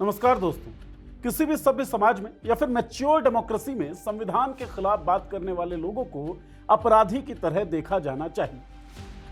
नमस्कार दोस्तों। किसी भी सभ्य समाज में या फिर मैच्योर डेमोक्रेसी में संविधान के खिलाफ बात करने वाले लोगों को अपराधी की तरह देखा जाना चाहिए।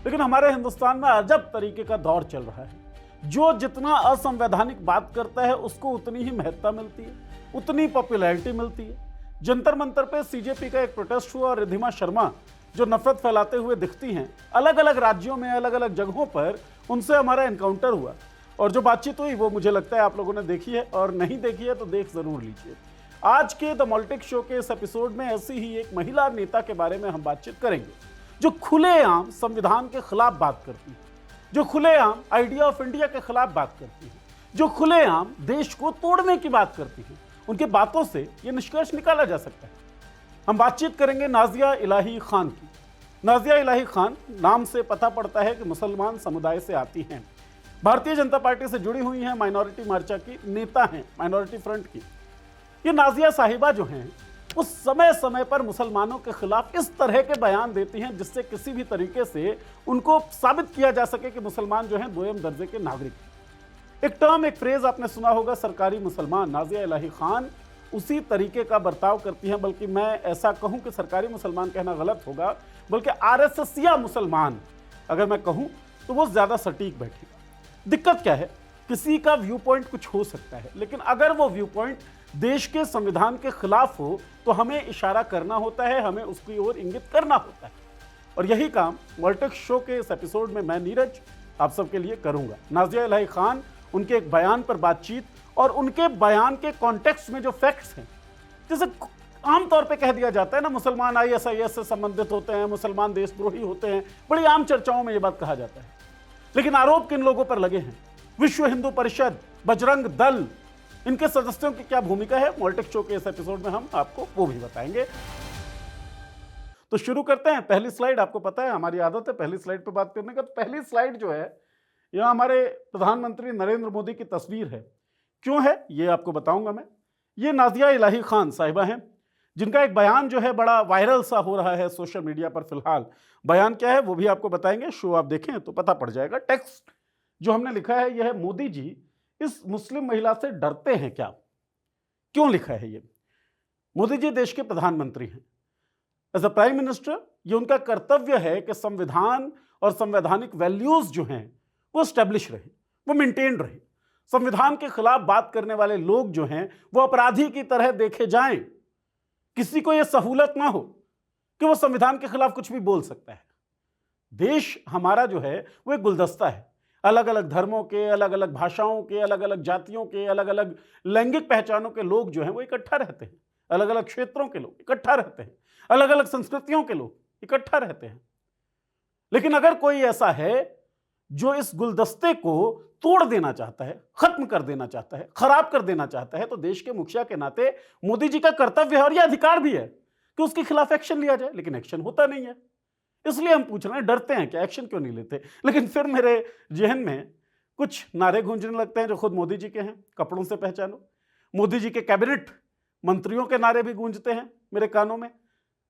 लेकिन हमारे हिंदुस्तान में अजब तरीके का दौर चल रहा है। जो जितना असंवैधानिक बात करता है उसको उतनी ही महत्ता मिलती है, उतनी पॉपुलैरिटी मिलती है। जंतर मंतर पे सीजेपी का एक प्रोटेस्ट हुआ और रिद्धिमा शर्मा जो नफरत फैलाते हुए दिखती हैं, अलग अलग राज्यों में अलग अलग जगहों पर उनसे हमारा एनकाउंटर हुआ और जो बातचीत हुई वो मुझे लगता है आप लोगों ने देखी है, और नहीं देखी है तो देख जरूर लीजिए। आज के द मॉल्टिक शो के इस एपिसोड में ऐसी ही एक महिला नेता के बारे में हम बातचीत करेंगे जो खुलेआम संविधान के खिलाफ बात करती है, जो खुलेआम आइडिया ऑफ इंडिया के खिलाफ बात करती है, जो खुलेआम देश को तोड़ने की बात करती है। उनकी बातों से यह निष्कर्ष निकाला जा सकता है। हम बातचीत करेंगे नाजिया इलाही खान की। नाजिया इलाही खान नाम से पता पड़ता है कि मुसलमान समुदाय से आती हैं, भारतीय जनता पार्टी से जुड़ी हुई हैं, माइनॉरिटी मोर्चा की नेता हैं, माइनॉरिटी फ्रंट की। ये नाजिया साहिबा जो हैं उस समय समय पर मुसलमानों के खिलाफ इस तरह के बयान देती हैं जिससे किसी भी तरीके से उनको साबित किया जा सके कि मुसलमान जो हैं दोयम दर्जे के नागरिक हैं। एक टर्म, एक फ्रेज आपने सुना होगा, सरकारी मुसलमान। नाजिया इलाही खान उसी तरीके का बर्ताव करती हैं, बल्कि मैं ऐसा कहूं कि सरकारी मुसलमान कहना गलत होगा, बल्कि आरएसएसिया मुसलमान अगर मैं कहूं तो वो ज्यादा सटीक बैठेगा। दिक्कत क्या है, किसी का व्यू पॉइंट कुछ हो सकता है, लेकिन अगर वो व्यू पॉइंट देश के संविधान के खिलाफ हो तो हमें इशारा करना होता है, हमें उसकी ओर इंगित करना होता है। और यही काम मॉल्टिक शो के इस एपिसोड में मैं नीरज आप सबके लिए करूंगा। नाजिया इलाही खान, उनके एक बयान पर बातचीत और उनके बयान के कॉन्टेक्स्ट में जो फैक्ट्स हैं, जैसे आमतौर पे कह दिया जाता है ना, मुसलमान आईएसआईएस से संबंधित होते हैं, मुसलमान देशद्रोही होते हैं, बड़ी आम चर्चाओं में ये बात कहा जाता है। लेकिन आरोप किन लोगों पर लगे हैं? विश्व हिंदू परिषद, बजरंग दल, इनके सदस्यों की क्या भूमिका है? मॉल्टिक शो के इस एपिसोड में हम आपको वो भी बताएंगे। तो शुरू करते हैं। पहली स्लाइड, आपको पता है हमारी आदत है पहली स्लाइड पे बात करने का। तो पहली स्लाइड जो है, यह हमारे प्रधानमंत्री नरेंद्र मोदी की तस्वीर है। क्यों है ये आपको बताऊंगा मैं। ये नाजिया इलाही खान साहिबा हैं, जिनका एक बयान जो है बड़ा वायरल सा हो रहा है सोशल मीडिया पर फिलहाल। बयान क्या है वो भी आपको बताएंगे, शो आप देखें तो पता पड़ जाएगा। टेक्स्ट जो हमने लिखा है यह है, मोदी जी इस मुस्लिम महिला से डरते हैं क्या? क्यों लिखा है ये? मोदी जी देश के प्रधानमंत्री हैं, एज अ प्राइम मिनिस्टर ये उनका कर्तव्य है कि संविधान और संवैधानिक वैल्यूज जो हैं वो स्टैब्लिश रहे, वो मेंटेन रहे। संविधान के खिलाफ बात करने वाले लोग जो हैं वो अपराधी की तरह देखे जाएं। किसी को यह सहूलत ना हो कि वो संविधान के खिलाफ कुछ भी बोल सकता है। देश हमारा जो है वो एक गुलदस्ता है, अलग अलग धर्मों के, अलग अलग भाषाओं के, अलग अलग जातियों के, अलग अलग लैंगिक पहचानों के लोग जो हैं वो इकट्ठा रहते हैं, अलग अलग क्षेत्रों के लोग इकट्ठा रहते हैं, अलग अलग संस्कृतियों के लोग इकट्ठा रहते हैं। लेकिन अगर कोई ऐसा है जो इस गुलदस्ते को तोड़ देना चाहता है, खत्म कर देना चाहता है, खराब कर देना चाहता है, तो देश के मुखिया के नाते मोदी जी का कर्तव्य है और यह अधिकार भी है कि उसके खिलाफ एक्शन लिया जाए। लेकिन एक्शन होता नहीं है, इसलिए हम पूछ रहे हैं डरते हैं क्या, एक्शन क्यों नहीं लेते? लेकिन फिर मेरे जहन में कुछ नारे गूंजने लगते हैं जो खुद मोदी जी के हैं, कपड़ों से पहचानो। मोदी जी के कैबिनेट मंत्रियों के नारे भी गूंजते हैं मेरे कानों में।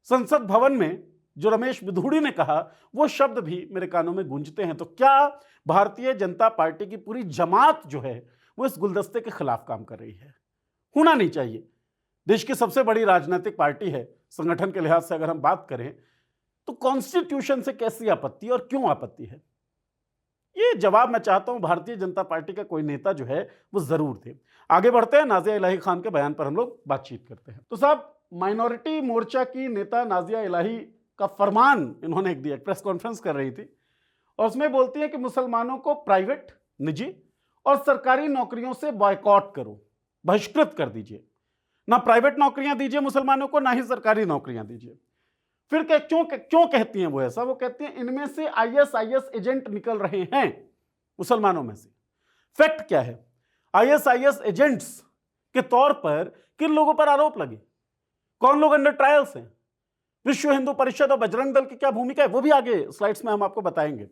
संसद भवन में जो रमेश बिधूड़ी ने कहा वो शब्द भी मेरे कानों में गूंजते हैं। तो क्या भारतीय जनता पार्टी की पूरी जमात जो है वो इस गुलदस्ते के खिलाफ काम कर रही है? होना नहीं चाहिए। देश की सबसे बड़ी राजनीतिक पार्टी है, संगठन के लिहाज से अगर हम बात करें तो कॉन्स्टिट्यूशन से कैसी आपत्ति और क्यों आपत्ति है, ये जवाब मैं चाहता हूं भारतीय जनता पार्टी का कोई नेता जो है वो जरूर दे। आगे बढ़ते हैं, नाजिया इलाही खान के बयान पर हम लोग बातचीत करते हैं। तो साहब, माइनॉरिटी मोर्चा की नेता नाजिया इलाही का फरमान इन्होंने एक दिया, प्रेस कॉन्फ्रेंस कर रही थी और उसमें बोलती है कि मुसलमानों को प्राइवेट, निजी और सरकारी नौकरियों से बॉयकॉट करो, बहिष्कृत कर दीजिए। ना प्राइवेट नौकरियां दीजिए मुसलमानों को, ना ही सरकारी नौकरियां दीजिए। फिर क्यों कहती हैं वो ऐसा? वो कहती हैं इनमें से आईएसआईएस एजेंट निकल रहे हैं मुसलमानों में से। फैक्ट क्या है? आईएसआईएस एजेंट्स के तौर पर किन लोगों पर आरोप लगे, कौन लोग अंडर ट्रायल्स हैं? विश्व हिंदू परिषद और बजरंग दल की क्या भूमिका है वो भी आगे स्लाइड्स में हम आपको बताएंगे।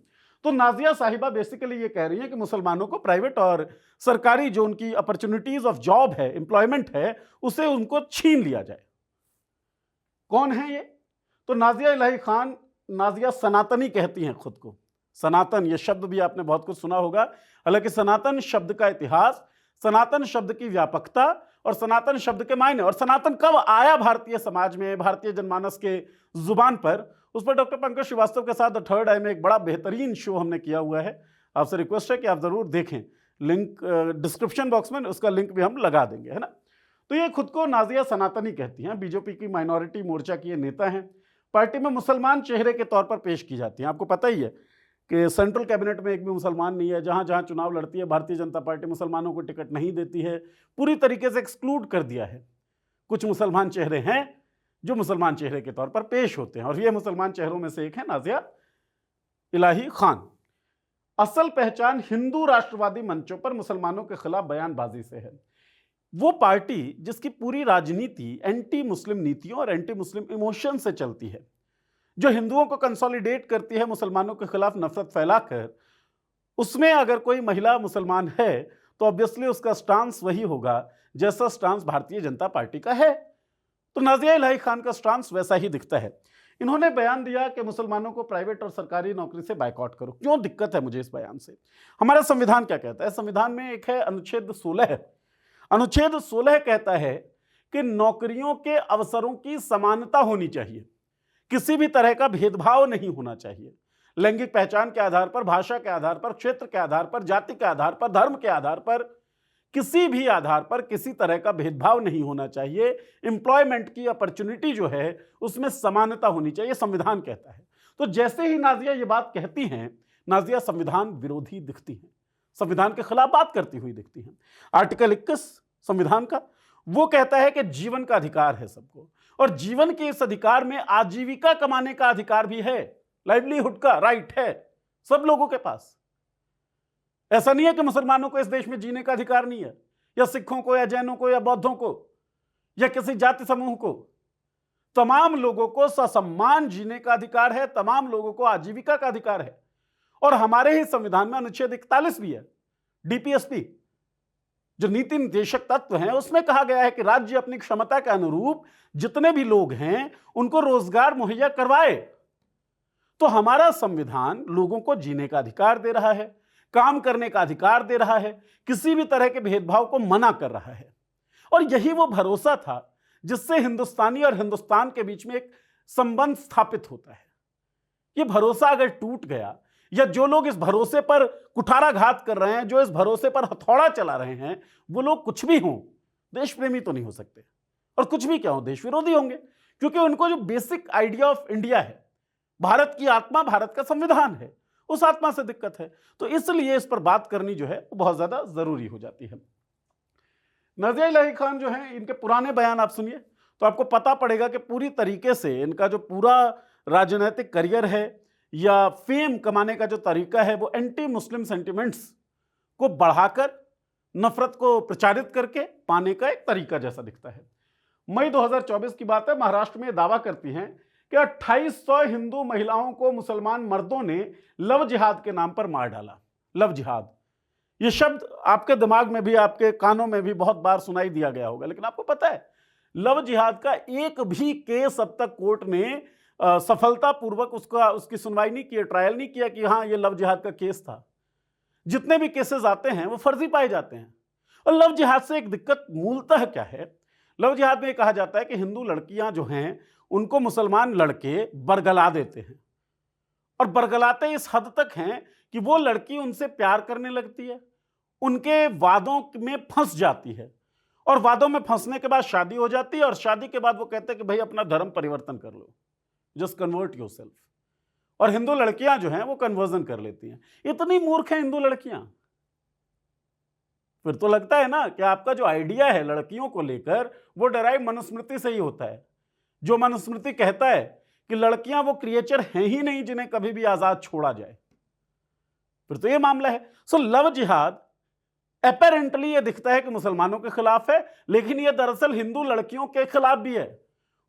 तो नाजिया साहिबा बेसिकली ये कह रही है कि मुसलमानों को प्राइवेट और सरकारी जो उनकी अपॉर्चुनिटीज ऑफ जॉब है, एम्प्लॉयमेंट है, उसे उनको छीन लिया जाए। कौन है ये? तो नाजिया इलाही खान, नाजिया सनातनी कहती हैं खुद को। सनातन, ये शब्द भी आपने बहुत कुछ सुना होगा। हालांकि सनातन शब्द का इतिहास सनातन शब्द की व्यापकता और सनातन शब्द के मायने और सनातन कब आया भारतीय समाज में, भारतीय जनमानस के जुबान पर, उस पर डॉक्टर पंकज श्रीवास्तव के साथ द थर्ड आई में एक बड़ा बेहतरीन शो हमने किया हुआ है। आपसे रिक्वेस्ट है कि आप जरूर देखें, लिंक डिस्क्रिप्शन बॉक्स में उसका लिंक भी हम लगा देंगे, है ना। तो ये खुद को नाजिया सनातनी कहती हैं, बीजेपी की माइनॉरिटी मोर्चा की ये नेता हैं। पार्टी में मुसलमान चेहरे के तौर पर पेश की जाती हैं। आपको पता ही है कि सेंट्रल कैबिनेट में एक भी मुसलमान नहीं है। जहां जहां चुनाव लड़ती है भारतीय जनता पार्टी, मुसलमानों को टिकट नहीं देती है, पूरी तरीके से एक्सक्लूड कर दिया है। कुछ मुसलमान चेहरे हैं जो मुसलमान चेहरे के तौर पर पेश होते हैं, और ये मुसलमान चेहरों में से एक है नाजिया इलाही खान। असल पहचान हिंदू राष्ट्रवादी मंचों पर मुसलमानों के खिलाफ बयानबाजी से है। वो पार्टी जिसकी पूरी राजनीति एंटी मुस्लिम नीतियों और एंटी मुस्लिम इमोशन से चलती है, जो हिंदुओं को कंसोलिडेट करती है मुसलमानों के खिलाफ नफरत फैलाकर, उसमें अगर कोई महिला मुसलमान है तो ऑब्वियसली उसका स्टांस वही होगा जैसा स्टांस भारतीय जनता पार्टी का है। तो नाजिया इलाही खान का स्टांस वैसा ही दिखता है। इन्होंने बयान दिया कि मुसलमानों को प्राइवेट और सरकारी नौकरी से बायकॉट करो। क्यों दिक्कत है मुझे इस बयान से? हमारा संविधान क्या कहता है? संविधान में एक है अनुच्छेद 16। अनुच्छेद 16 कहता है कि नौकरियों के अवसरों की समानता होनी चाहिए, किसी भी तरह का भेदभाव नहीं होना चाहिए। लैंगिक पहचान के आधार पर, भाषा के आधार पर, क्षेत्र के आधार पर, जाति के आधार पर, धर्म के आधार पर, किसी भी आधार पर किसी तरह का भेदभाव नहीं होना चाहिए। एम्प्लॉयमेंट की अपॉर्चुनिटी जो है उसमें समानता होनी चाहिए, संविधान कहता है। तो जैसे ही नाजिया ये बात कहती हैं, नाजिया संविधान विरोधी दिखती हैं, संविधान के खिलाफ बात करती हुई दिखती हैं। आर्टिकल 21 संविधान का वो कहता है कि जीवन का अधिकार है सबको, और जीवन के इस अधिकार में आजीविका कमाने का अधिकार भी है, लाइवलीहुड का राइट है सब लोगों के पास। ऐसा नहीं है कि मुसलमानों को इस देश में जीने का अधिकार नहीं है, या सिखों को, या जैनों को, या बौद्धों को, या किसी जाति समूह को। तमाम लोगों को ससम्मान जीने का अधिकार है, तमाम लोगों को आजीविका का अधिकार है। और हमारे ही संविधान में अनुच्छेद 41 भी है, डीपीएसपी जो नीति निर्देशक तत्व हैं, उसमें कहा गया है कि राज्य अपनी क्षमता के अनुरूप जितने भी लोग हैं उनको रोजगार मुहैया करवाए। तो हमारा संविधान लोगों को जीने का अधिकार दे रहा है, काम करने का अधिकार दे रहा है, किसी भी तरह के भेदभाव को मना कर रहा है। और यही वो भरोसा था जिससे हिंदुस्तानी और हिंदुस्तान के बीच में एक संबंध स्थापित होता है। ये भरोसा अगर टूट गया, या जो लोग इस भरोसे पर कुठाराघात कर रहे हैं, जो इस भरोसे पर हथौड़ा चला रहे हैं, वो लोग कुछ भी हों, देश प्रेमी तो नहीं हो सकते, और कुछ भी क्या हो, देश विरोधी होंगे। क्योंकि उनको जो बेसिक आइडिया ऑफ इंडिया है, भारत की आत्मा, भारत का संविधान है, उस आत्मा से दिक्कत है। तो इसलिए इस पर बात करनी जो है वो बहुत ज्यादा जरूरी हो जाती है। नाजिया इलाही खान जो है, इनके पुराने बयान आप सुनिए तो आपको पता पड़ेगा कि पूरी तरीके से इनका जो पूरा राजनीतिक करियर है या फेम कमाने का जो तरीका है, वो एंटी मुस्लिम सेंटिमेंट्स को बढ़ाकर, नफरत को प्रचारित करके पाने का एक तरीका जैसा दिखता है। मई 2024 की बात है, महाराष्ट्र में दावा करती हैं कि 2800 हिंदू महिलाओं को मुसलमान मर्दों ने लव जिहाद के नाम पर मार डाला। लव जिहाद, ये शब्द आपके दिमाग में भी, आपके कानों में भी बहुत बार सुनाई दिया गया होगा, लेकिन आपको पता है लव जिहाद का एक भी केस अब तक कोर्ट ने सफलतापूर्वक उसकी सुनवाई नहीं की, ट्रायल नहीं किया कि हाँ ये लव जिहाद का केस था। जितने भी केसेस आते हैं वो फर्जी पाए जाते हैं। और लव जिहाद से एक दिक्कत मूलतः क्या है? लव जिहाद में कहा जाता है कि हिंदू लड़कियां जो हैं उनको मुसलमान लड़के बरगला देते हैं, और बरगलाते इस हद तक हैं कि वो लड़की उनसे प्यार करने लगती है, उनके वादों में फंस जाती है, और वादों में फंसने के बाद शादी हो जाती है, और शादी के बाद वो कहते हैं कि भाई अपना धर्म परिवर्तन कर लो, जस्ट कन्वर्ट योरसेल्फ। और हिंदू लड़कियां जो हैं वो कन्वर्जन कर लेती हैं। इतनी मूर्ख हैं हिंदू लड़कियां। फिर तो लगता है ना कि आपका जो आइडिया है लड़कियों को लेकर वो डराइव मनुस्मृति से ही होता है, जो मनुस्मृति कहता है कि लड़कियां वो क्रिएचर हैं ही नहीं जिन्हें कभी भी आजाद छोड़ा जाए। फिर तो ये मामला है। सो लव जिहाद अपेरेंटली ये दिखता है कि मुसलमानों के खिलाफ है, लेकिन ये दरअसल हिंदू लड़कियों के खिलाफ भी है,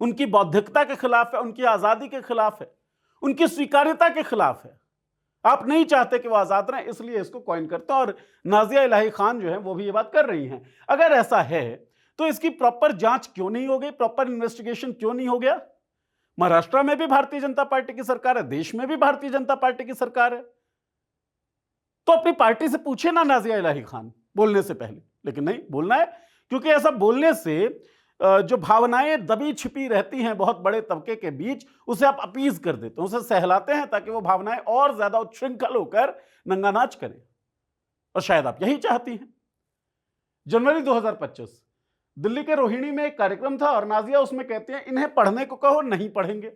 उनकी बौद्धिकता के खिलाफ है, उनकी आजादी के खिलाफ है, उनकी स्वीकार्यता के खिलाफ है। आप नहीं चाहते कि वो आजाद रहें, इसलिए इसको कॉइन करते हैं। और नाजिया इलाही खान जो है वो भी ये बात कर रही हैं। अगर ऐसा है तो इसकी प्रॉपर जांच क्यों नहीं हो गई, प्रॉपर इन्वेस्टिगेशन क्यों नहीं हो गया? महाराष्ट्र में भी भारतीय जनता पार्टी की सरकार है, देश में भी भारतीय जनता पार्टी की सरकार है। तो अपनी पार्टी से पूछे ना नाजिया इलाही खान बोलने से पहले, लेकिन नहीं, बोलना है, क्योंकि ऐसा बोलने से जो भावनाएं दबी छिपी रहती हैं बहुत बड़े तबके के बीच, उसे आप अपीज कर देते हैं, उसे सहलाते हैं, ताकि वो भावनाएं और ज्यादा उच्छृंखल होकर नंगानाच करें। और शायद आप यही चाहती हैं। जनवरी 2025 दिल्ली के रोहिणी में एक कार्यक्रम था और नाजिया उसमें कहती हैं, इन्हें पढ़ने को कहो नहीं पढ़ेंगे,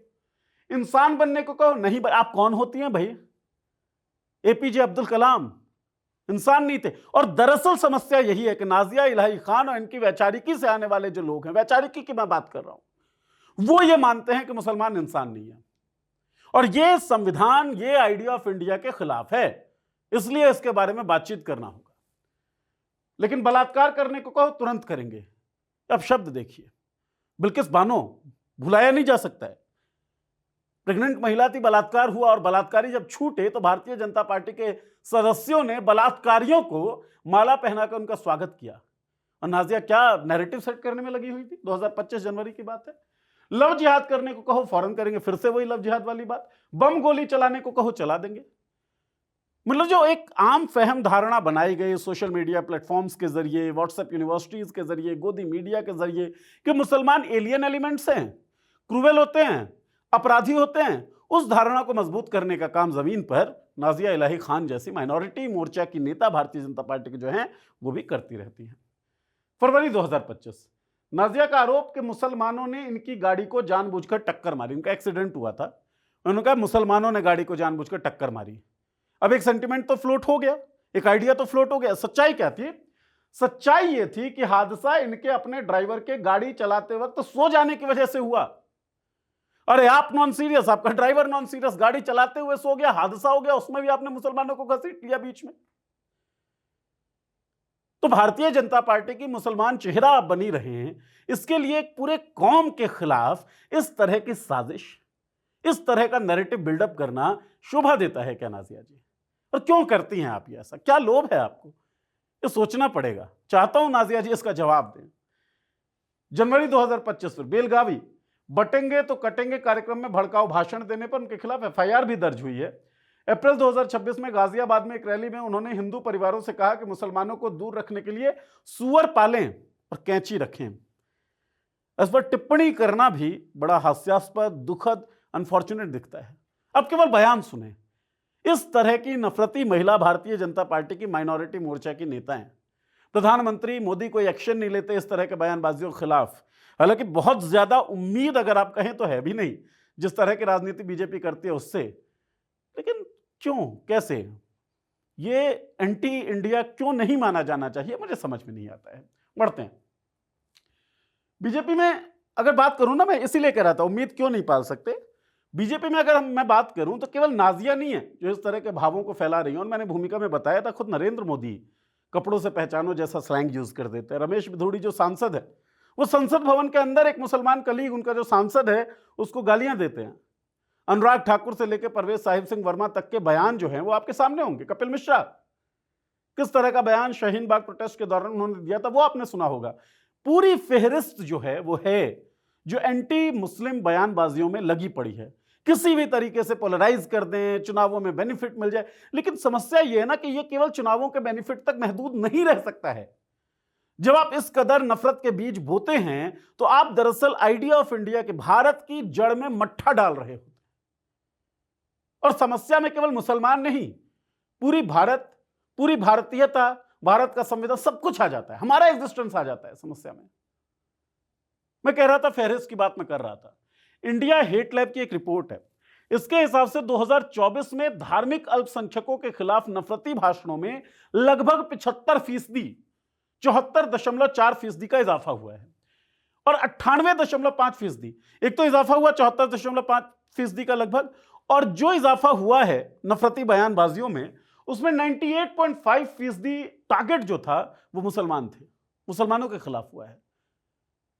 इंसान बनने को कहो नहीं आप कौन होती हैं भाई? एपीजे अब्दुल कलाम इंसान नहीं थे। और दरअसल समस्या यही है कि नाजिया इलाही खान और इनकी वैचारिकी से आने वाले जो लोग हैं, वैचारिकी की मैं बात कर रहा हूं, वो ये मानते हैं कि मुसलमान इंसान नहीं है, और ये संविधान, ये आइडिया ऑफ इंडिया के खिलाफ है, इसलिए इसके बारे में बातचीत करना होगा। लेकिन बलात्कार करने को कहो तुरंत करेंगे। अब शब्द देखिए, बिल्किस बानो भुलाया नहीं जा सकता है। प्रेग्नेंट महिला थी, बलात्कार हुआ, और बलात्कारी जब छूटे तो भारतीय जनता पार्टी के सदस्यों ने बलात्कारियों को माला पहनाकर उनका स्वागत किया। और नाजिया क्या नैरेटिव सेट करने में लगी हुई थी। 2025 जनवरी की बात है। लव जिहाद करने को कहो फौरन करेंगे, फिर से वही लव जिहाद वाली बात। बम गोली चलाने को कहो चला देंगे। मतलब जो एक आम फहम धारणा बनाई गई सोशल मीडिया प्लेटफॉर्म्स के जरिए, व्हाट्सएप यूनिवर्सिटीज के जरिए, गोदी मीडिया के जरिए कि मुसलमान एलियन एलिमेंट्स हैं, क्रूवेल होते हैं, अपराधी होते हैं, उस धारणा को मजबूत करने का काम जमीन पर नाजिया इलाही खान जैसी माइनॉरिटी मोर्चा की नेता भारतीय जनता पार्टी के जो हैं वो भी करती रहती हैं। फरवरी 2025 नाजिया का आरोप कि मुसलमानों ने इनकी गाड़ी को जानबूझकर टक्कर मारी। उनका एक्सीडेंट हुआ था, उन्होंने कहा मुसलमानों ने गाड़ी को जानबूझकर टक्कर मारी। अब एक सेंटिमेंट तो फ्लोट हो गया, एक आइडिया तो फ्लोट हो गया। सच्चाई क्या थी? सच्चाई यह थी कि हादसा इनके अपने ड्राइवर के गाड़ी चलाते वक्त सो जाने की वजह से हुआ। अरे आप नॉन सीरियस, आपका ड्राइवर नॉन सीरियस, गाड़ी चलाते हुए सो गया, हादसा हो गया, उसमें भी आपने मुसलमानों को घसीट लिया बीच में। तो भारतीय जनता पार्टी की मुसलमान चेहरा आप बनी रहे हैं, इसके लिए एक पूरे कौम के खिलाफ इस तरह की साजिश, इस तरह का नैरेटिव बिल्डअप करना शोभा देता है क्या नाजिया जी? और क्यों करती हैं आप ये? ऐसा क्या लोभ है आपको? ये सोचना पड़ेगा। चाहता हूं नाजिया जी इसका जवाब दें। जनवरी 2025 में बेलगावी बटेंगे तो कटेंगे कार्यक्रम में भड़काऊ भाषण देने पर उनके खिलाफ एफआईआर भी दर्ज हुई है। अप्रैल 2026 में गाजियाबाद में एक रैली में उन्होंने हिंदू परिवारों से कहा कि मुसलमानों को दूर रखने के लिए सुअर पालें और कैंची रखें। इस पर टिप्पणी करना भी बड़ा हास्यास्पद, दुखद, अनफॉर्चुनेट दिखता है। अब केवल बयान सुने। इस तरह की नफरती महिला भारतीय जनता पार्टी की माइनॉरिटी मोर्चा की नेता हैं। प्रधानमंत्री मोदी कोई एक्शन नहीं लेते इस तरह के बयानबाजियों के खिलाफ। हालांकि बहुत ज्यादा उम्मीद अगर आप कहें तो है भी नहीं जिस तरह की राजनीति बीजेपी करती है उससे। लेकिन क्यों, कैसे ये एंटी इंडिया क्यों नहीं माना जाना चाहिए, मुझे समझ में नहीं आता है। बढ़ते हैं बीजेपी में। अगर बात करूं ना, मैं इसीलिए कह रहा था उम्मीद क्यों नहीं पाल सकते। बीजेपी में अगर मैं बात करूं तो केवल नाजिया नहीं है जो इस तरह के भावों को फैला रही है। और मैंने भूमिका में बताया था, खुद नरेंद्र मोदी कपड़ों से पहचानो जैसा स्लैंग यूज कर देते हैं। रमेश बिधूड़ी जो सांसद है, वो संसद भवन के अंदर एक मुसलमान कलीग, उनका जो सांसद है, उसको गालियां देते हैं। अनुराग ठाकुर से लेकर परवेज साहिब सिंह वर्मा तक के बयान जो हैं वो आपके सामने होंगे। कपिल मिश्रा किस तरह का बयान शाहीन बाग प्रोटेस्ट के दौरान उन्होंने दिया था वो आपने सुना होगा। पूरी फेहरिस्त जो है वो है जो एंटी मुस्लिम बयानबाजियों में लगी पड़ी है। किसी भी तरीके से पोलराइज कर दें, चुनावों में बेनिफिट मिल जाए। लेकिन समस्या यह है ना कि यह केवल चुनावों के बेनिफिट तक महदूद नहीं रह सकता है। जब आप इस कदर नफरत के बीज बोते हैं तो आप दरअसल आइडिया ऑफ इंडिया के, भारत की जड़ में मट्ठा डाल रहे होते हैं। और समस्या में केवल मुसलमान नहीं, पूरी भारत, पूरी भारतीयता, भारत का संविधान, सब कुछ आ जाता है, हमारा एग्जिस्टेंस आ जाता है समस्या में। मैं कह रहा था, फेहरिस्त की बात मैं कर रहा था। इंडिया हेट लैब की एक रिपोर्ट है, इसके हिसाब से 2024 में धार्मिक अल्पसंख्यकों के खिलाफ नफरती भाषणों में लगभग 75%, 74.4% का इजाफा हुआ है। और 98.5%, एक तो इजाफा हुआ 74.5% का लगभग, और जो इजाफा हुआ है नफरती बयानबाजियों में उसमें 98.5% टारगेट जो था वो मुसलमान थे, मुसलमानों के खिलाफ हुआ है।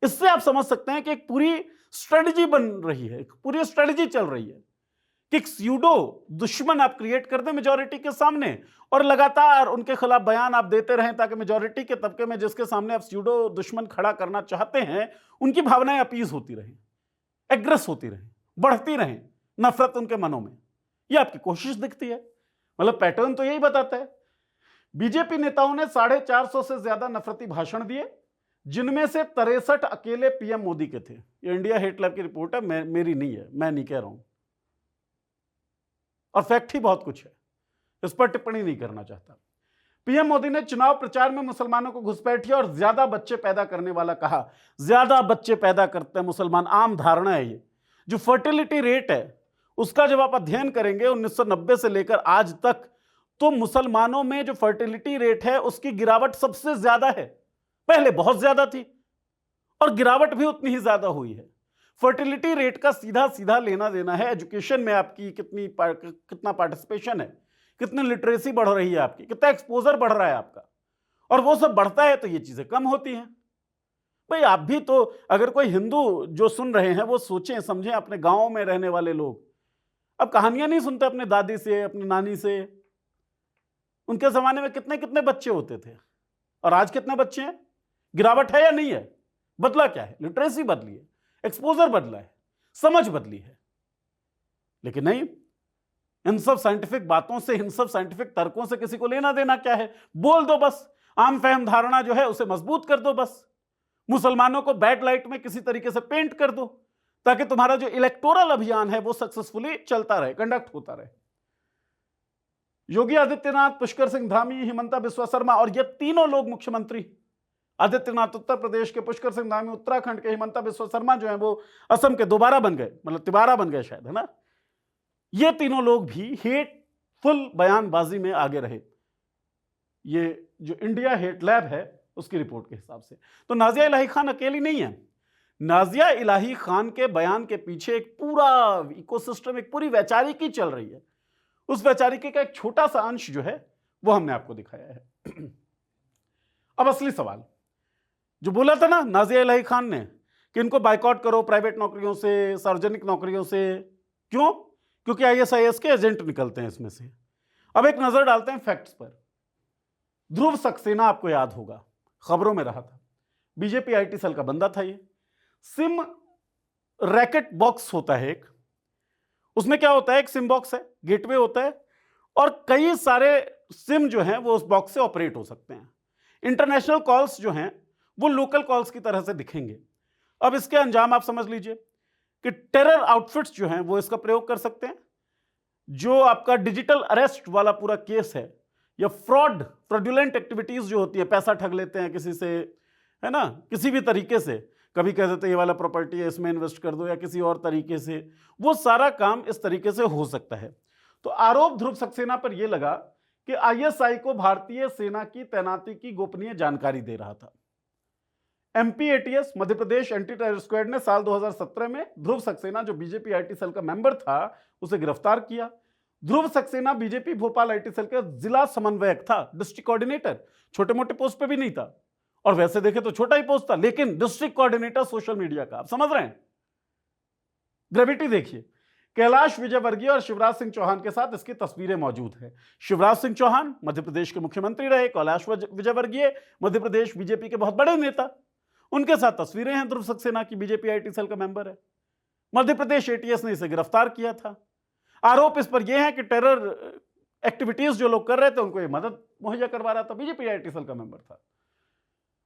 इससे आप समझ सकते हैं कि एक पूरी स्ट्रेटजी बन रही है, एक पूरी स्ट्रेटजी चल रही है कि एक स्यूडो दुश्मन आप क्रिएट कर दें मेजॉरिटी के सामने और लगातार उनके खिलाफ बयान आप देते रहें ताकि मेजॉरिटी के तबके में जिसके सामने आप स्यूडो दुश्मन खड़ा करना चाहते हैं उनकी भावनाएं अपीज होती रहें, एग्रेस होती रहें, बढ़ती रहें नफरत उनके मनों में। यह आपकी कोशिश दिखती है। मतलब पैटर्न तो यही बताता है। बीजेपी नेताओं ने 450 से ज्यादा नफरती भाषण दिए, जिनमें से 63 अकेले पीएम मोदी के थे। ये इंडिया हेट लैब की रिपोर्ट है, मेरी नहीं है, मैं नहीं कह रहा हूं, और फैक्ट ही बहुत कुछ है, इस पर टिप्पणी नहीं करना चाहता। पीएम मोदी ने चुनाव प्रचार में मुसलमानों को घुसपैठिया और ज्यादा बच्चे पैदा करने वाला कहा। ज्यादा बच्चे पैदा करते हैं मुसलमान, आम धारणा है ये। जो फर्टिलिटी रेट है उसका जब आप अध्ययन करेंगे 1990 से लेकर आज तक, तो मुसलमानों में जो फर्टिलिटी रेट है उसकी गिरावट सबसे ज्यादा है। पहले बहुत ज्यादा थी और गिरावट भी उतनी ही ज्यादा हुई है। फर्टिलिटी रेट का सीधा सीधा लेना देना है एजुकेशन में आपकी कितना पार्टिसिपेशन है, कितनी लिटरेसी बढ़ रही है आपकी, कितना एक्सपोजर बढ़ रहा है आपका, और वो सब बढ़ता है तो ये चीजें कम होती हैं। भाई आप भी तो, अगर कोई हिंदू जो सुन रहे हैं वो सोचें समझें, अपने गांव में रहने वाले लोग अब कहानियां नहीं सुनते अपने दादी से, अपनी नानी से। उनके जमाने में कितने कितने बच्चे होते थे और आज कितने बच्चे हैं? गिरावट है या नहीं है? बदला क्या है? लिटरेसी बदली है, एक्सपोजर बदला है, समझ बदली है। लेकिन नहीं, इन सब साइंटिफिक बातों से, इन सब साइंटिफिक तर्कों से किसी को लेना देना क्या है? बोल दो बस, आम फहम धारणा जो है उसे मजबूत कर दो बस, मुसलमानों को बैड लाइट में किसी तरीके से पेंट कर दो, ताकि तुम्हारा जो इलेक्टोरल अभियान है वो सक्सेसफुली चलता रहे, कंडक्ट होता रहे। योगी आदित्यनाथ, पुष्कर सिंह धामी, हिमंता बिस्वा शर्मा, और ये तीनों लोग मुख्यमंत्री, आदित्यनाथ उत्तर प्रदेश के, पुष्कर सिंह धामी उत्तराखंड के, हिमंता बिस्वा शर्मा जो है वो असम के, दोबारा बन गए, मतलब तिबारा बन गए शायद, है ना। ये तीनों लोग भी हेटफुल बयानबाजी में आगे रहे, ये जो इंडिया हेट लैब है उसकी रिपोर्ट के हिसाब से। तो नाजिया इलाही खान अकेली नहीं है। नाजिया इलाही खान के बयान के पीछे एक पूरा इकोसिस्टम, एक पूरी वैचारिकी चल रही है। उस वैचारिकी का एक छोटा सा अंश जो है वो हमने आपको दिखाया है। अब असली सवाल जो बोला था ना नाजिया इलाही खान ने कि इनको बाइकआउट करो प्राइवेट नौकरियों से, सार्वजनिक नौकरियों से, क्यों? क्योंकि ISIS के एजेंट निकलते हैं इसमें से। अब एक नजर डालते हैं फैक्ट्स पर। ध्रुव सक्सेना आपको याद होगा, खबरों में रहा था, बीजेपी IT सेल का बंदा था। ये सिम रैकेट बॉक्स होता है एक, उसमें क्या होता है, एक सिम बॉक्स है, गेटवे होता है, और कई सारे सिम जो हैं वो उस बॉक्स से ऑपरेट हो सकते हैं। इंटरनेशनल कॉल्स जो हैं वो लोकल कॉल्स की तरह से दिखेंगे। अब इसके अंजाम आप समझ लीजिए कि टेरर आउटफिट्स जो हैं वो इसका प्रयोग कर सकते हैं। जो आपका डिजिटल अरेस्ट वाला पूरा केस है, या फ्रॉडुलेंट एक्टिविटीज जो होती है, पैसा ठग लेते हैं किसी से, है ना, किसी भी तरीके से, कभी कह देते हैं ये वाला प्रॉपर्टी है इसमें इन्वेस्ट कर दो, या किसी और तरीके से, वो सारा काम इस तरीके से हो सकता है। तो आरोप ध्रुव सक्सेना पर यह लगा कि ISI को भारतीय सेना की तैनाती की गोपनीय जानकारी दे रहा था। MPATS, Madhya Pradesh anti terror squad ने साल 2017 में ध्रुव सक्सेना, जो बीजेपी IT सेल का मेंबर था, उसे गिरफ्तार किया। Dhruv Saxena BJP Bhopal IT cell का जिला समन्वयक था, डिस्ट्रिक्ट कोऑर्डिनेटर, छोटे मोटे पोस्ट पे भी नहीं था, और वैसे देखे तो छोटा ही पोस्ट था, लेकिन डिस्ट्रिक्ट कोऑर्डिनेटर सोशल मीडिया का। आप समझ रहे हैं ग्रेविटी? देखिए, कैलाश विजयवर्गीय और शिवराज सिंह चौहान के साथ इसकी तस्वीरें मौजूद हैं। शिवराज सिंह चौहान मध्य प्रदेश के मुख्यमंत्री रहे, कैलाश विजयवर्गीय मध्य प्रदेश बीजेपी के बहुत बड़े नेता, उनके साथ तस्वीरें हैं ध्रुव सक्सेना की, बीजेपी IT सेल का मेंबर है। मध्य प्रदेश ATS ने इसे गिरफ्तार किया था। आरोप इस पर यह है कि टेरर एक्टिविटीज जो लोग कर रहे थे उनको ये मदद मुहैया करवा रहा था, बीजेपी IT सेल का मेंबर था।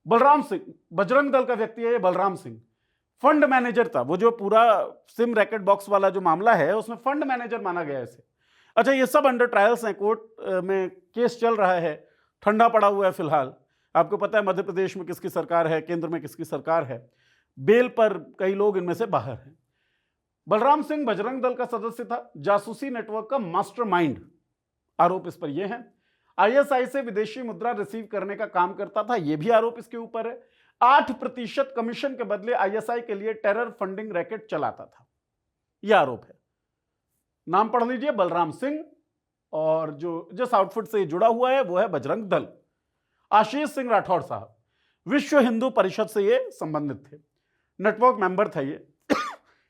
बलराम सिंह, बजरंग दल का व्यक्ति है ये बलराम सिंह, फंड मैनेजर था। वो जो पूरा सिम रैकेट बॉक्स वाला जो मामला है उसमें फंड मैनेजर माना गया इसे। अच्छा, ये सब अंडर ट्रायल्स हैं, कोर्ट में केस चल रहा है, ठंडा पड़ा हुआ है फिलहाल। आपको पता है मध्य प्रदेश में किसकी सरकार है, केंद्र में किसकी सरकार है, बेल पर कई लोग इनमें से बाहर हैं। बलराम सिंह बजरंग दल का सदस्य था, जासूसी नेटवर्क का मास्टरमाइंड, आरोप इस पर यह है। ISI से विदेशी मुद्रा रिसीव करने का काम करता था, यह भी आरोप इसके ऊपर है। 8% कमीशन के बदले ISI के लिए टेरर फंडिंग रैकेट चलाता था, यह आरोप है। नाम पढ़ लीजिए, बलराम सिंह, और जो जिस आउटफिट से जुड़ा हुआ है वो है बजरंग दल। आशीष सिंह राठौड़ साहब विश्व हिंदू परिषद से ये संबंधित थे, नेटवर्क मेंबर था ये।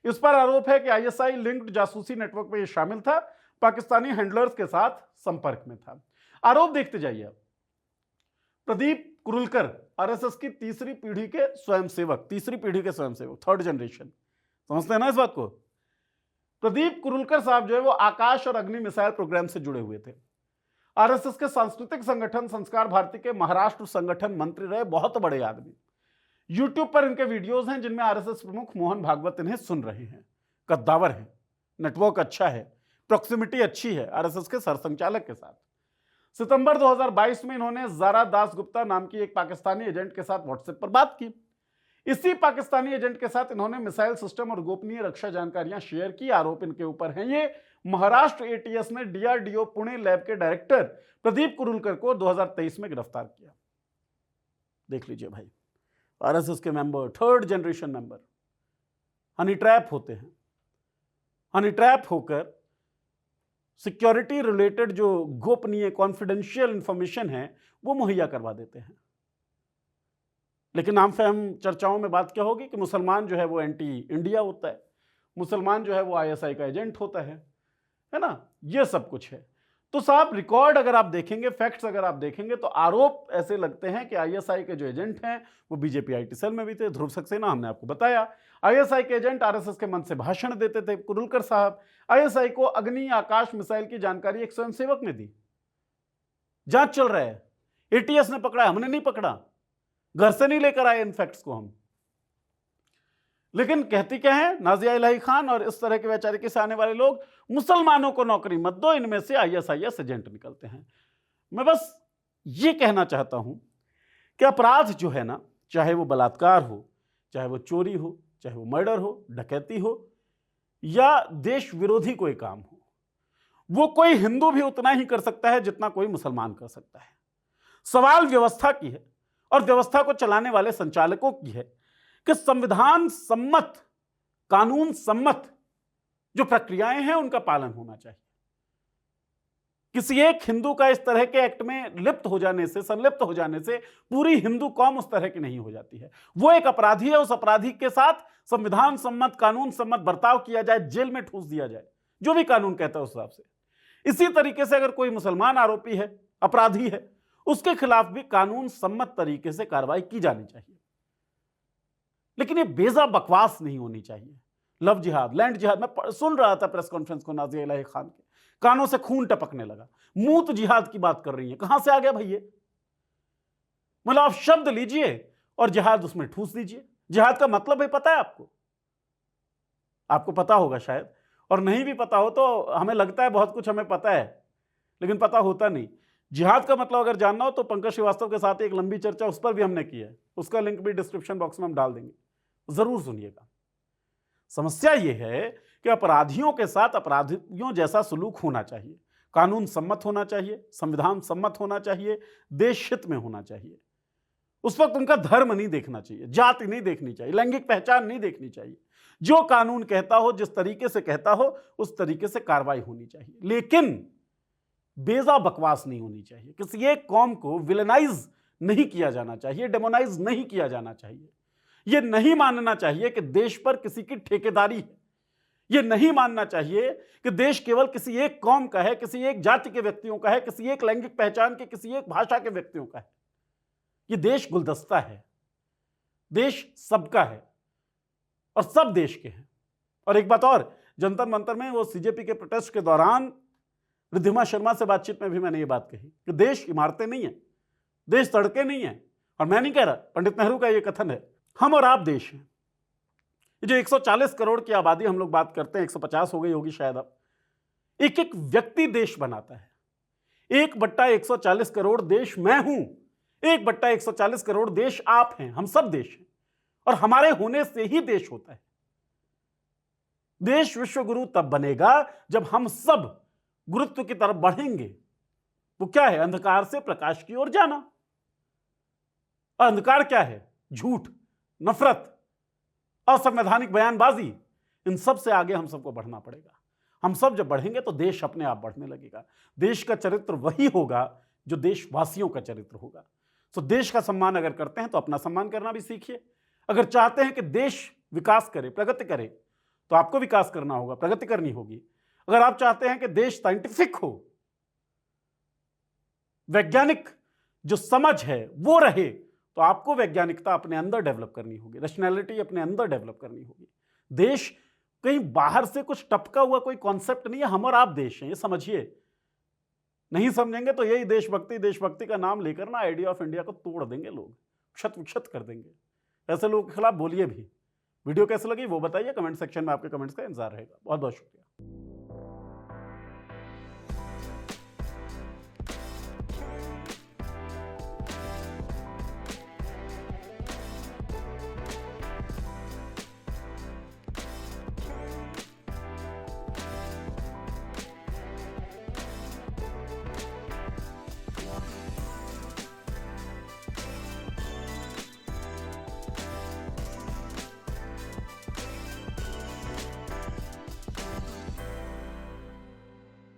इस पर आरोप है कि ISI लिंक्ड जासूसी नेटवर्क में ये शामिल था, पाकिस्तानी हैंडलर्स के साथ संपर्क में था। आरोप देखते जाइए। प्रदीप कुरुलकर RSS की तीसरी पीढ़ी के स्वयंसेवक, थर्ड जनरेशन, समझते हैं ना इस बात को। प्रदीप कुरुलकर साहब जो है वो आकाश और अग्नि मिसाइल प्रोग्राम से जुड़े हुए थे। आरएसएस के सांस्कृतिक संगठन संस्कार भारती के महाराष्ट्र संगठन मंत्री रहे, बहुत बड़े आदमी। यूट्यूब पर इनके वीडियोस हैं जिनमें आरएसएस प्रमुख मोहन भागवत इन्हें सुन रहे हैं। कद्दावर है, नेटवर्क अच्छा है, प्रॉक्सिमिटी अच्छी है आरएसएस के सरसंचालक के साथ। सितंबर 2022 में इन्होंने ज़ारा दास गुप्ता नाम की एक पाकिस्तानी एजेंट के साथ व्हाट्सएप पर बात की। इसी पाकिस्तानी एजेंट के साथ इन्होंने मिसाइल सिस्टम और गोपनीय रक्षा जानकारियां शेयर की। आरोप इनके ऊपर हैं। ये महाराष्ट्र एटीएस ने डीआरडीओ पुणे लैब के डायरेक्टर प्रदीप कुरुलकर को 2023 में गिरफ्तार किया। देख लीजिए भाई, आरएसएस के member, third generation member honey trap होते हैं। हनी ट्रैप होकर सिक्योरिटी रिलेटेड जो गोपनीय कॉन्फिडेंशियल इंफॉर्मेशन है वो मुहैया करवा देते हैं। लेकिन आम फहम चर्चाओं में बात क्या होगी कि मुसलमान जो है वो एंटी इंडिया होता है, मुसलमान जो है वो आईएसआई का एजेंट होता है ना, ये सब कुछ है। तो साहब रिकॉर्ड अगर आप देखेंगे, फैक्ट्स अगर आप देखेंगे तो आरोप ऐसे लगते हैं कि आईएसआई के जो एजेंट हैं वो बीजेपी आईटी सेल में भी थे। ध्रुव सक्सेना हमने आपको बताया, आईएसआई के एजेंट आरएसएस के मंच से भाषण देते थे। कुरुलकर साहब आईएसआई को अग्नि आकाश मिसाइल की जानकारी एक स्वयंसेवक ने दी। जांच चल रहा है, एटीएस ने पकड़ा, हमने नहीं पकड़ा, घर से नहीं लेकर आए इन फैक्ट्स को हम। लेकिन कहती क्या है नाजिया इलाही खान और इस तरह के वैचारिकी से आने वाले लोग, मुसलमानों को नौकरी मत दो, इनमें से आईएसआईएस एजेंट निकलते हैं। मैं बस ये कहना चाहता हूं कि अपराध जो है ना, चाहे वो बलात्कार हो, चाहे वो चोरी हो, चाहे वो मर्डर हो, डकैती हो या देश विरोधी कोई काम हो, वो कोई हिंदू भी उतना ही कर सकता है जितना कोई मुसलमान कर सकता है। सवाल व्यवस्था की है और व्यवस्था को चलाने वाले संचालकों की है कि संविधान सम्मत, कानून सम्मत जो प्रक्रियाएं हैं उनका पालन होना चाहिए। किसी एक हिंदू का इस तरह के एक्ट में लिप्त हो जाने से, संलिप्त हो जाने से पूरी हिंदू कौम उस तरह की नहीं हो जाती है। वो एक अपराधी है, उस अपराधी के साथ संविधान सम्मत, कानून सम्मत बर्ताव किया जाए, जेल में ठूस दिया जाए, जो भी कानून कहता है उस हिसाब से। इसी तरीके से अगर कोई मुसलमान आरोपी है, अपराधी है, उसके खिलाफ भी कानून सम्मत तरीके से कार्रवाई की जानी चाहिए। लेकिन ये बेजा बकवास नहीं होनी चाहिए। लव जिहाद, लैंड जिहाद, मैं सुन रहा था प्रेस कॉन्फ्रेंस को नाजिया इलाही खान के, कानों से खून टपकने लगा। मूत जिहाद की बात कर रही है, कहां से आ गया भाई ये? मतलब आप शब्द लीजिए और जिहाद उसमें ठूस दीजिए। जिहाद का मतलब भी पता है आपको? आपको पता होगा शायद, और नहीं भी पता हो तो हमें लगता है बहुत कुछ हमें पता है, लेकिन पता होता नहीं। जिहाद का मतलब अगर जानना हो तो पंकज श्रीवास्तव के साथ एक लंबी चर्चा उस पर भी हमने की है, उसका लिंक भी डिस्क्रिप्शन बॉक्स में हम डाल देंगे, जरूर सुनिएगा। समस्या यह है कि अपराधियों के साथ अपराधियों जैसा सलूक होना चाहिए, कानून सम्मत होना चाहिए, संविधान सम्मत होना चाहिए, देश हित में होना चाहिए। उस वक्त उनका धर्म नहीं देखना चाहिए, जाति नहीं देखनी चाहिए, लैंगिक पहचान नहीं देखनी चाहिए। जो कानून कहता हो, जिस तरीके से कहता हो, उस तरीके से कार्रवाई होनी चाहिए। लेकिन बेजा बकवास नहीं होनी चाहिए। किसी एक कौम को विलेनाइज नहीं किया जाना चाहिए, डेमोनाइज नहीं किया जाना चाहिए। यह नहीं मानना चाहिए कि देश पर किसी की ठेकेदारी है। यह नहीं मानना चाहिए कि देश केवल किसी एक कौम का है, किसी एक जाति के व्यक्तियों का है, किसी एक लैंगिक पहचान के, किसी एक भाषा के व्यक्तियों का है। यह देश गुलदस्ता है, देश सबका है और सब देश के हैं। और एक बात और, जंतर मंतर में वो सीजेपी के प्रोटेस्ट के दौरान रिद्धिमा शर्मा से बातचीत में भी मैंने ये बात कही कि देश इमारतें नहीं है, देश सड़कें नहीं है। और मैं नहीं कह रहा, पंडित नेहरू का ये कथन है, हम और आप देश हैं। ये जो 140 करोड़ की आबादी हम लोग बात करते हैं, 150 हो गई होगी शायद अब, एक एक व्यक्ति देश बनाता है। 1/140 करोड़ देश मैं हूं, 1/140 करोड़ देश आप हैं, हम सब देश हैं। और हमारे होने से ही देश होता है। देश विश्वगुरु तब बनेगा जब हम सब गुरुत्व की तरफ बढ़ेंगे। वो क्या है? अंधकार से प्रकाश की ओर जाना। अंधकार क्या है? झूठ, नफरत, असंवैधानिक बयानबाजी। इन सब से आगे हम सबको बढ़ना पड़ेगा। हम सब जब बढ़ेंगे तो देश अपने आप बढ़ने लगेगा। देश का चरित्र वही होगा जो देशवासियों का चरित्र होगा। तो देश का सम्मान अगर करते हैं तो अपना सम्मान करना भी सीखिए। अगर चाहते हैं कि देश विकास करे, प्रगति करे, तो आपको विकास करना होगा, प्रगति करनी होगी। अगर आप चाहते हैं कि देश साइंटिफिक हो, वैज्ञानिक जो समझ है वो रहे, तो आपको वैज्ञानिकता अपने अंदर डेवलप करनी होगी, रैशनैलिटी अपने अंदर डेवलप करनी होगी। देश कहीं बाहर से कुछ टपका हुआ कोई कॉन्सेप्ट नहीं है, हम और आप देश हैं, ये समझिए। नहीं समझेंगे तो यही देशभक्ति का नाम लेकर ना आइडिया ऑफ इंडिया को तोड़ देंगे लोग, क्षत विक्षत कर देंगे। ऐसे लोगों के खिलाफ बोलिए भी। वीडियो कैसे लगी वो बताइए, कमेंट सेक्शन में आपके कमेंट्स का इंतजार रहेगा। बहुत बहुत शुक्रिया।